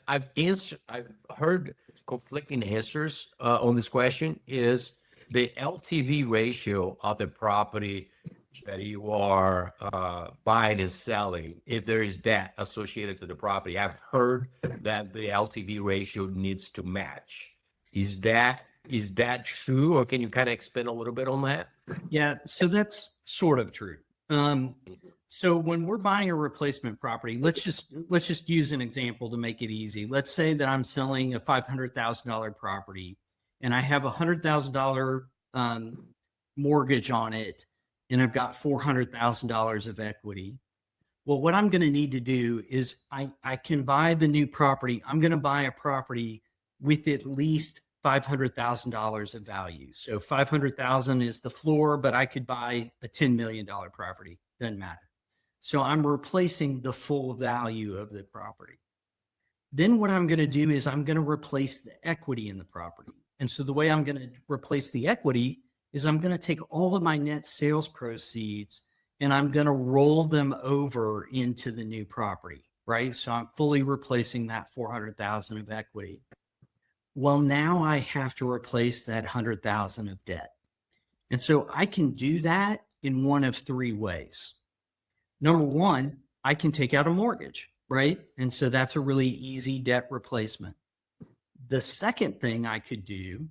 I've heard conflicting answers on this question. Is the LTV ratio of the property that you are buying and selling, if there is debt associated to the property? I've heard that the LTV ratio needs to match. Is that true, or can you kind of expand a little bit on that? Yeah, so that's sort of true. So when we're buying a replacement property, let's just use an example to make it easy. Let's say that I'm selling a $500,000 property, and I have $100,000 mortgage on it, and I've got $400,000 of equity. Well, what I'm going to need to do is I can buy the new property. I'm going to buy a property with at least $500,000 of value. So 500,000 is the floor, but I could buy a $10 million property. Doesn't matter. So I'm replacing the full value of the property. Then what I'm going to do is I'm going to replace the equity in the property. And so the way I'm going to replace the equity is I'm going to take all of my net sales proceeds and I'm going to roll them over into the new property, right? So I'm fully replacing that 400,000 of equity. Well, now I have to replace that 100,000 of debt. And so I can do that in one of three ways. Number one, I can take out a mortgage, right? And so that's a really easy debt replacement. The second thing I could do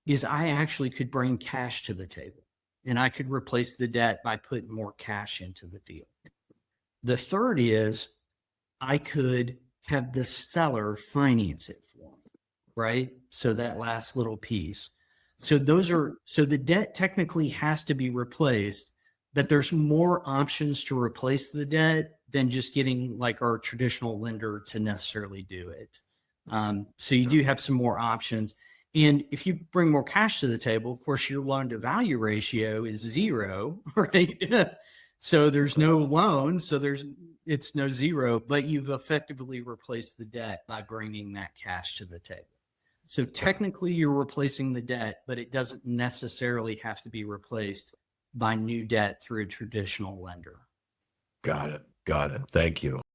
is I actually could bring cash to the table, and I could replace the debt by putting more cash into the deal. The third is I could have the seller finance it for me, right? So that last little piece. So the debt technically has to be replaced, but there's more options to replace the debt than just getting like our traditional lender to necessarily do it. So you do have some more options. And if you bring more cash to the table, of course, your loan to value ratio is 0, right? So there's no loan. So it's no 0, but you've effectively replaced the debt by bringing that cash to the table. So technically you're replacing the debt, but it doesn't necessarily have to be replaced by new debt through a traditional lender. Got it. Got it. Thank you.